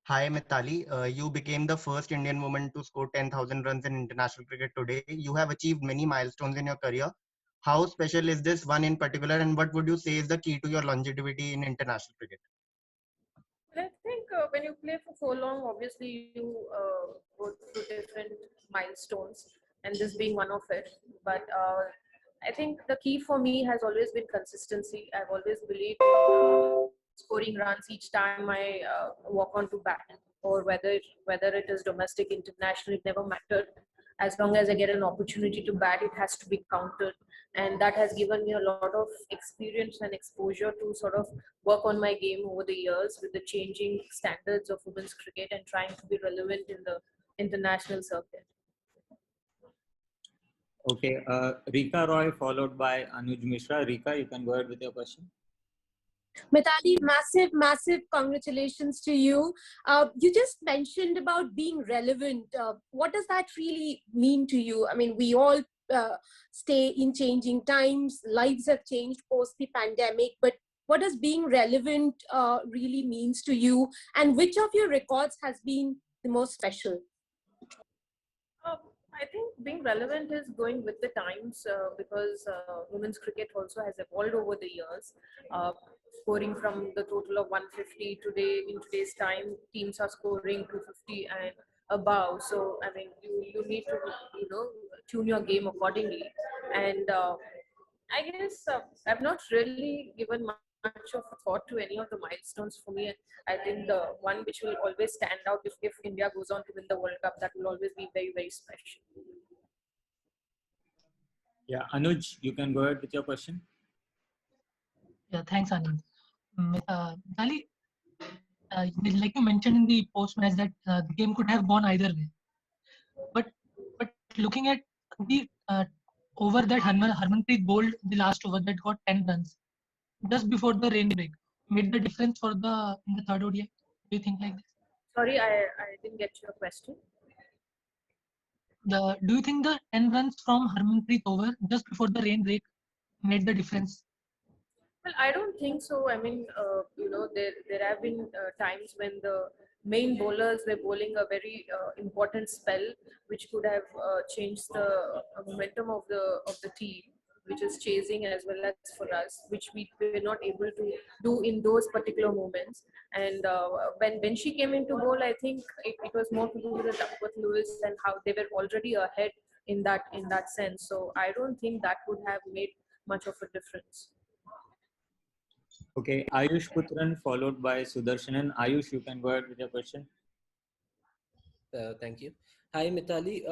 Hi Mitali, you became the first Indian woman to score 10,000 runs in international cricket today. You have achieved many milestones in your career. How special is this one in particular, and what would you say is the key to your longevity in international cricket? I think when you play for so long, obviously you go through different milestones, and this being one of it. But I think the key for me has always been consistency. I've always believed in scoring runs each time I walk onto bat, or whether it is domestic, international, it never mattered. As long as I get an opportunity to bat, it has to be counted, and that has given me a lot of experience and exposure to sort of work on my game over the years with the changing standards of women's cricket and trying to be relevant in the international circuit. Okay, Rika Roy followed by Anuj Mishra. Rika, you can go ahead with your question. Mitali, massive, massive congratulations to you. You just mentioned about being relevant. What does that really mean to you? I mean, we all stay in changing times. Lives have changed post the pandemic, but what does being relevant really means to you? And which of your records has been the most special? I think being relevant is going with the times because women's cricket also has evolved over the years. Uh, Scoring from the total of 150 today, in today's time, teams are scoring 250 and above. So I mean, you need to tune your game accordingly. And I guess I've not really given much of a thought to any of the milestones for me. I think the one which will always stand out if India goes on to win the World Cup, that will always be very, very special. Yeah, Anuj, you can go ahead with your question. Yeah, thanks, Anand. Dali, like you mentioned in the post match that the game could have gone either way. But looking at the over that Harmanpreet bowled the last over that got 10 runs just before the rain break made the difference for the in the third ODI. Do you think like this? Sorry, I didn't get your question. Do you think the 10 runs from Harmanpreet over just before the rain break made the difference? Well, I don't think so. I mean, there have been times when the main bowlers were bowling a very important spell, which could have changed the momentum of the team, which is chasing as well as for us, which we were not able to do in those particular moments. And when she came into bowl, I think it was more to do with Duckworth Lewis and how they were already ahead in that sense. So I don't think that would have made much of a difference. Okay, Ayush Putran followed by Sudarshanan. Ayush, you can go ahead with your question. Thank you. Hi, Mitali.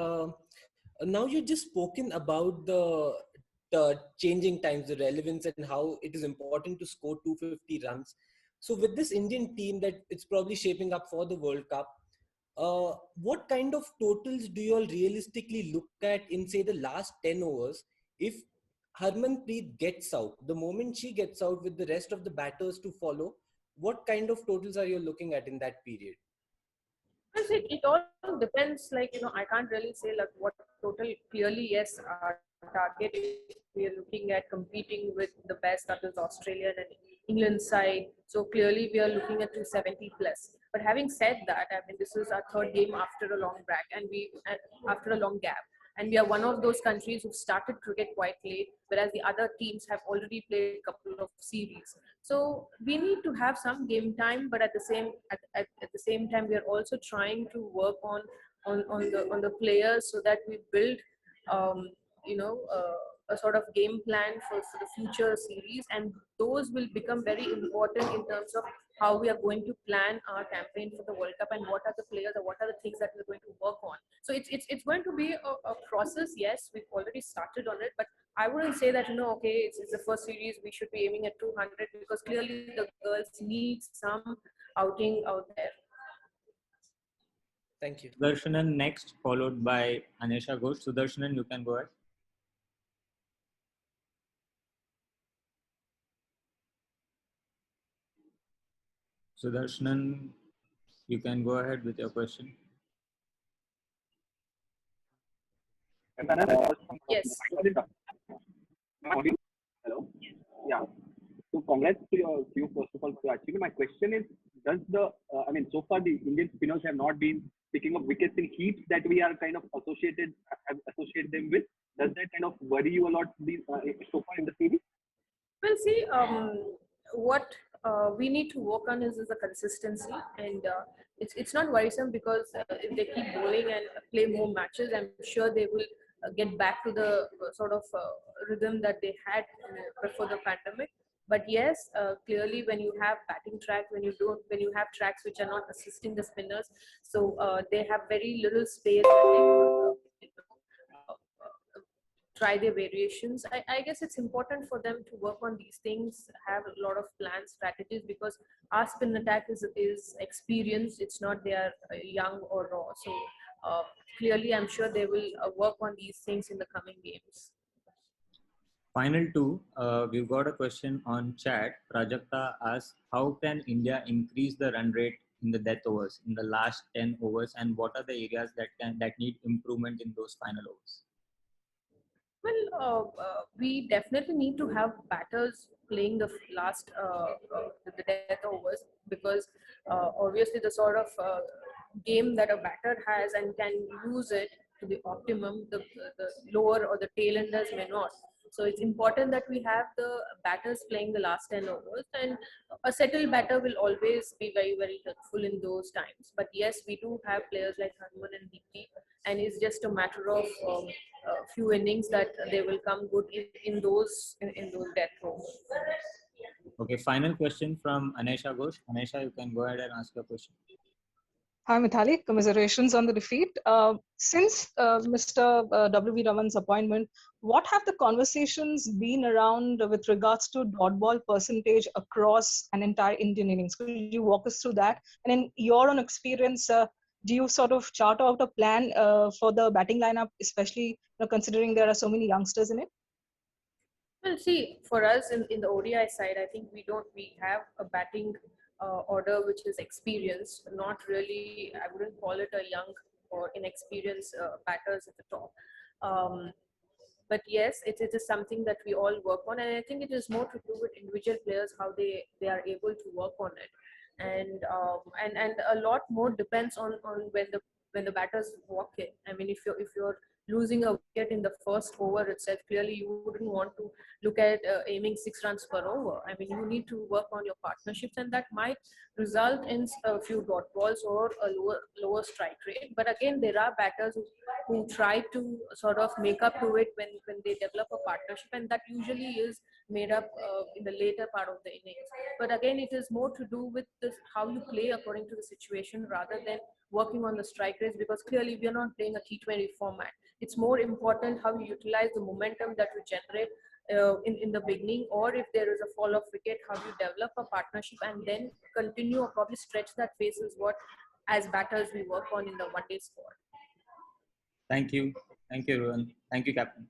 Now you've just spoken about the changing times, the relevance, and how it is important to score 250 runs. So with this Indian team that it's probably shaping up for the World Cup, what kind of totals do you all realistically look at in, say, the last 10 overs? If Harmanpreet gets out, the moment she gets out with the rest of the batters to follow, what kind of totals are you looking at in that period? Yes, it all depends. Like, I can't really say like what total. Clearly, yes, our target, if we are looking at competing with the best, that is Australian and England side. So clearly, we are looking at 270 plus. But having said that, I mean, this is our third game after a long break, and after a long gap. And we are one of those countries who've started cricket quite late, whereas the other teams have already played a couple of series. So we need to have some game time, but at the same time, we are also trying to work on the players so that we build, um, a sort of game plan for the future series, and those will become very important in terms of how we are going to plan our campaign for the World Cup and what are the players or what are the things that we're going to work on. So it's going to be a process. Yes, we've already started on it, but I wouldn't say that, okay, it's the first series, we should be aiming at 200, because clearly the girls need some outing out there. Thank you. Sudarshanan next, followed by Anisha Ghosh. Sudarshanan, you can go ahead. Sudarshanan, you can go ahead with your question. Yes. Hello. Yeah. So congrats to you first of all for achieving. My question is, does the so far the Indian spinners have not been picking up wickets in heats that we are kind of associate them with. Does that kind of worry you a lot so far in the series? Well, see, what we need to work on is the consistency, and it's not worrisome because if they keep bowling and play more matches, I'm sure they will get back to the sort of rhythm that they had before the pandemic. But yes, clearly when you have batting tracks, when you have tracks which are not assisting the spinners, so they have very little space. Try their variations. I guess it's important for them to work on these things, have a lot of plans, strategies, because our spin attack is experienced. It's not they are young or raw. So clearly, I'm sure they will work on these things in the coming games. Final two, we've got a question on chat. Prajakta asks, how can India increase the run rate in the death overs in the last 10 overs, and what are the areas that need improvement in those final overs? Well, we definitely need to have batters playing the last the death overs, because obviously the sort of game that a batter has and can use it to the optimum, the lower or the tailenders may not. So it's important that we have the batters playing the last 10 overs, and a settled batter will always be very, very helpful in those times. But yes, we do have players like Hanuman and Deepti, and it's just a matter of few innings that they will come good in those death overs. Okay, final question from Anesha Ghosh. Anesha, you can go ahead and ask your question. Hi, Mithali. Commiserations on the defeat. Since Mr. W.V. Raman's appointment, what have the conversations been around with regards to dot ball percentage across an entire Indian innings? Could you walk us through that? And in your own experience, do you sort of chart out a plan for the batting lineup, especially considering there are so many youngsters in it? Well, see, for us in the ODI side, I think we have a batting order which is experienced, not really, I wouldn't call it a young or inexperienced batters at the top. But yes, it is something that we all work on, and I think it is more to do with individual players, how they are able to work on it, and a lot more depends on when the batters walk in. I mean, if you're losing a wicket in the first over itself, clearly you wouldn't want to look at aiming 6 runs per over. I mean, you need to work on your partnerships, and that might result in a few dot balls or a lower strike rate. But again, there are batters who try to sort of make up to it when they develop a partnership, and that usually is made up in the later part of the innings. But again, it is more to do with this, how you play according to the situation rather than working on the strike rates, because clearly we are not playing a T20 format. It's more important how you utilize the momentum that you generate in the beginning, or if there is a fall of wicket, how you develop a partnership and then continue or probably stretch that phase is what as batters we work on in the one-day squad. Thank you. Thank you, everyone. Thank you, Captain.